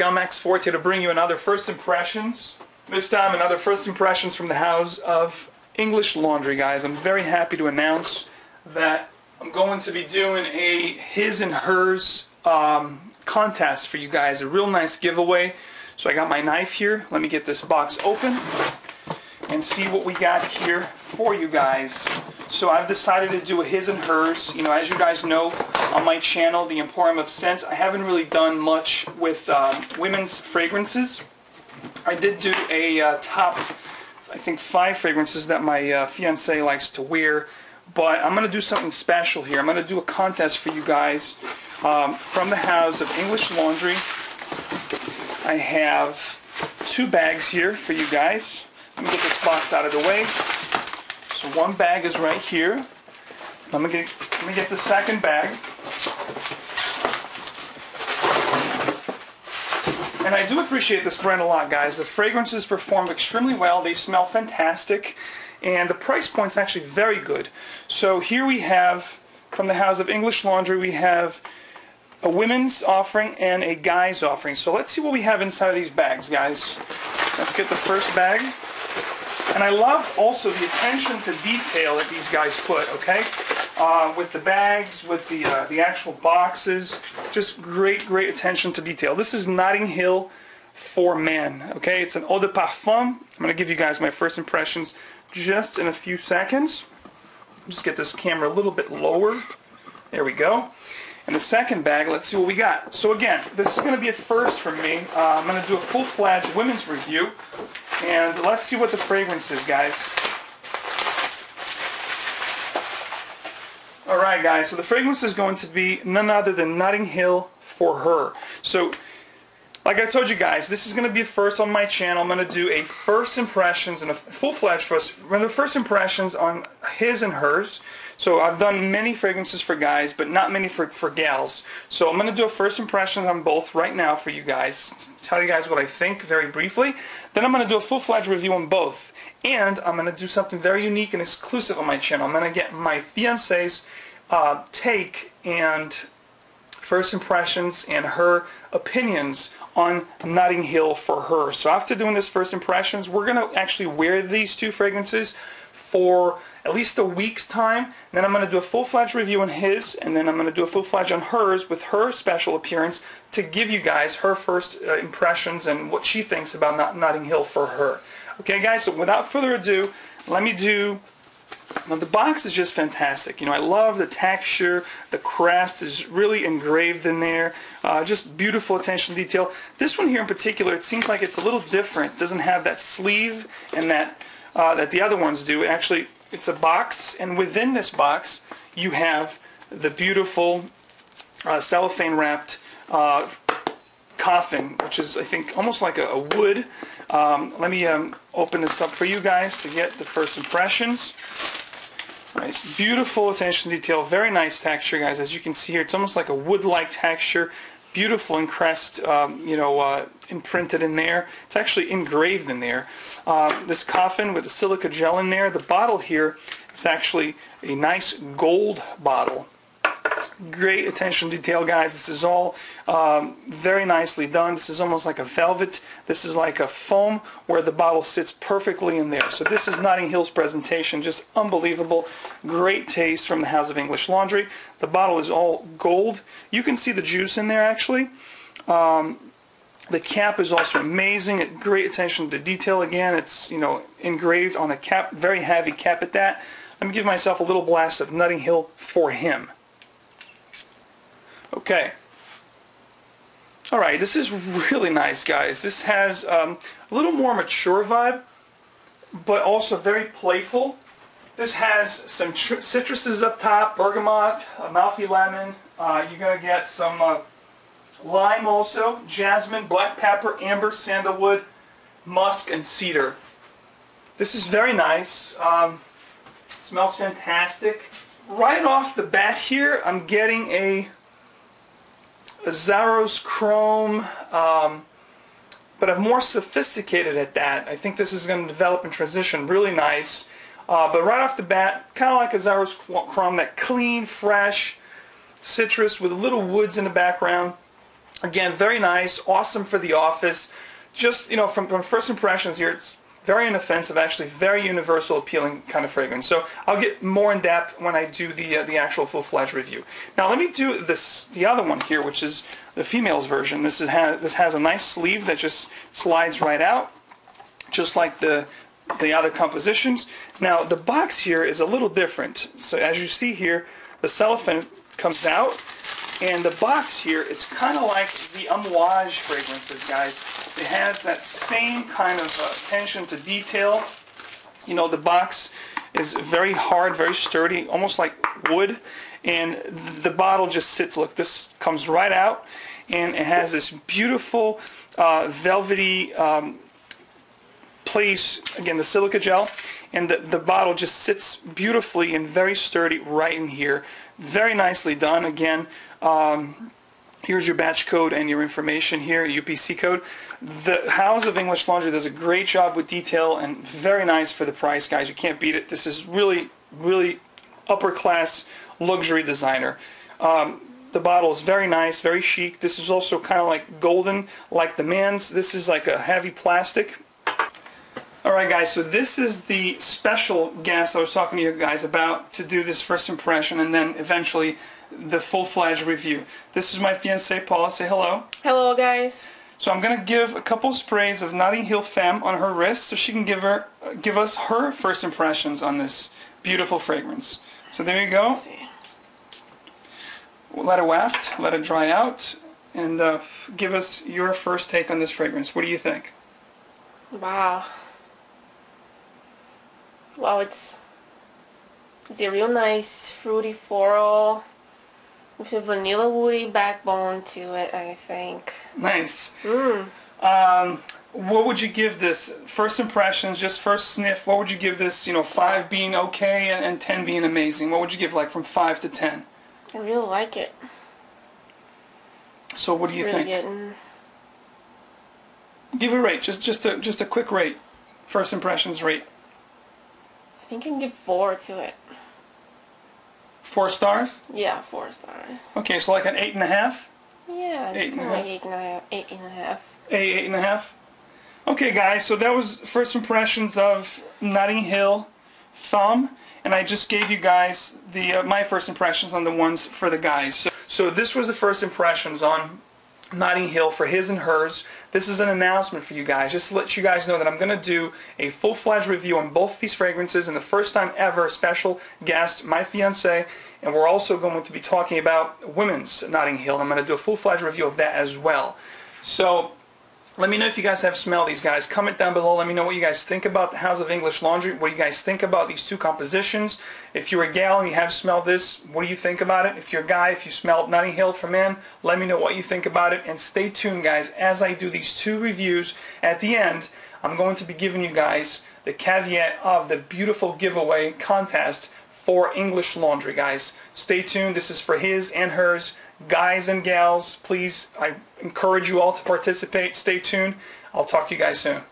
Alright, Gumx Forte to bring you another First Impressions. This time another First Impressions from the House of English Laundry, guys. I'm very happy to announce that I'm going to be doing a his and hers contest for you guys. A real nice giveaway. So I got my knife here. Let me get this box open and see what we got here for you guys. So I've decided to do a his and hers. You know, as you guys know, on my channel, The Emporium of Scents, I haven't really done much with women's fragrances. I did do a top, I think, 5 fragrances that my fiancé likes to wear. But I'm going to do something special here. I'm going to do a contest for you guys from the House of English Laundry. I have 2 bags here for you guys. Let me get this box out of the way. So one bag is right here. Let me get the second bag. And I do appreciate this brand a lot, guys. The fragrances perform extremely well. They smell fantastic. And the price point's actually very good. So here we have, from the House of English Laundry, we have a women's offering and a guy's offering. So let's see what we have inside of these bags, guys. Let's get the first bag. And I love also the attention to detail that these guys put, okay? With the bags, with the actual boxes, just great attention to detail. This is Notting Hill for Men, okay? It's an eau de parfum. I'm going to give you guys my first impressions just in a few seconds. Just get this camera a little bit lower. There we go. And the second bag, let's see what we got. So again, this is going to be a first for me. I'm going to do a full-fledged women's review. And let's see what the fragrance is, guys. Alright, guys, so the fragrance is going to be none other than Notting Hill for Her. So, like I told you guys, this is going to be a first on my channel. I'm going to do a first impressions and a full-fledged first impressions on his and hers. So I've done many fragrances for guys, but not many for gals. So I'm going to do a first impression on both right now for you guys. Tell you guys what I think very briefly. Then I'm going to do a full-fledged review on both. And I'm going to do something very unique and exclusive on my channel. I'm going to get my fiancé's take and first impressions and her opinions on Notting Hill for Her. So after doing this first impressions, we're going to actually wear these 2 fragrances for at least a week's time. Then I'm going to do a full-fledged review on his, and then I'm going to do a full-fledged on hers with her special appearance to give you guys her first impressions and what she thinks about Notting Hill for Her. Okay, guys, so without further ado, let me do... Now, the box is just fantastic. You know, I love the texture. The crest is really engraved in there. Just beautiful attention to detail. This one here in particular, it seems like it's a little different. It doesn't have that sleeve and that the other ones do. Actually, it's a box, and within this box, you have the beautiful cellophane-wrapped coffin, which is, I think, almost like a wood. Let me open this up for you guys to get the first impressions. Nice, beautiful attention to detail, very nice texture, guys. As you can see here, it's almost like a wood-like texture. Beautiful and crest, imprinted in there. It's actually engraved in there. This coffin with the silica gel in there. The bottle here is actually a nice gold bottle. Great attention to detail, guys. This is all very nicely done. This is almost like a velvet. This is like a foam where the bottle sits perfectly in there. So this is Notting Hill's presentation. Just unbelievable. Great taste from the House of English Laundry. The bottle is all gold. You can see the juice in there, actually. The cap is also amazing. Great attention to detail. Again, it's, you know, engraved on the cap. Very heavy cap at that. Let me give myself a little blast of Notting Hill for Him. Okay. Alright, this is really nice, guys. This has a little more mature vibe, but also very playful. This has some citruses up top, bergamot, Amalfi lemon. You're going to get some lime also, jasmine, black pepper, amber, sandalwood, musk, and cedar. This is very nice. It smells fantastic. Right off the bat here, I'm getting a Zaros Chrome, but I'm more sophisticated at that. I think this is going to develop and transition really nice. But right off the bat, kind of like a Zaros Chrome, that clean, fresh citrus with little woods in the background. Again, very nice, awesome for the office. Just, you know, from first impressions here, it's very inoffensive, actually very universal appealing kind of fragrance. So I'll get more in depth when I do the actual full-fledged review. Now let me do the other one here, which is the female's version. This has a nice sleeve that just slides right out, just like the other compositions. Now the box here is a little different. So as you see here, the cellophane comes out, and the box here is kind of like the Amouage fragrances, guys. It has that same kind of attention to detail. You know, the box is very hard, very sturdy, almost like wood, and the bottle just sits. Look, this comes right out, and it has this beautiful velvety place, again, the silica gel, and the bottle just sits beautifully and very sturdy right in here. Very nicely done. Again, here's your batch code and your information here, UPC code. The House of English Laundry does a great job with detail and very nice for the price, guys. You can't beat it. This is really, really upper class luxury designer. The bottle is very nice, very chic. This is also kind of like golden, like the man's. This is like a heavy plastic. Alright guys, so this is the special guest I was talking to you guys about to do this first impression and then eventually the full-fledged review. This is my fiancée, Paula. Say hello. Hello guys. So I'm going to give a couple sprays of Notting Hill Femme on her wrist so she can give us her first impressions on this beautiful fragrance. So there you go. Let's see. We'll let it waft, let it dry out, and give us your first take on this fragrance. What do you think? Wow. Wow, it's a real nice fruity floral with a vanilla woody backbone to it, I think. Nice. Mm. What would you give this? First impressions, just first sniff, what would you give this, 5 being okay and 10 being amazing? What would you give, like, from 5 to 10? I really like it. So what do you think? Getting... Give a rate, just a quick rate. First impressions rate. I think I can give 4 to it. 4 stars? Yeah, 4 stars. Okay, so like an 8.5? Yeah, it's kind of like 8.5. 8.5. 8.5? Okay guys, so that was first impressions of Notting Hill Femme, and I just gave you guys my first impressions on the ones for the guys. So this was the first impressions on Notting Hill for his and hers. This is an announcement for you guys, just to let you guys know that I'm going to do a full-fledged review on both of these fragrances, and the first time ever, a special guest, my fiancée, and we're also going to be talking about women's Notting Hill. I'm going to do a full-fledged review of that as well. So let me know if you guys have smelled these guys. Comment down below. Let me know what you guys think about the House of English Laundry. What do you guys think about these two compositions? If you're a gal and you have smelled this, what do you think about it? If you're a guy, if you smelled Notting Hill for men, let me know what you think about it. And stay tuned, guys, as I do these 2 reviews. At the end, I'm going to be giving you guys the caveat of the beautiful giveaway contest for English Laundry, guys. Stay tuned. This is for his and hers. Guys and gals, please, I encourage you all to participate. Stay tuned. I'll talk to you guys soon.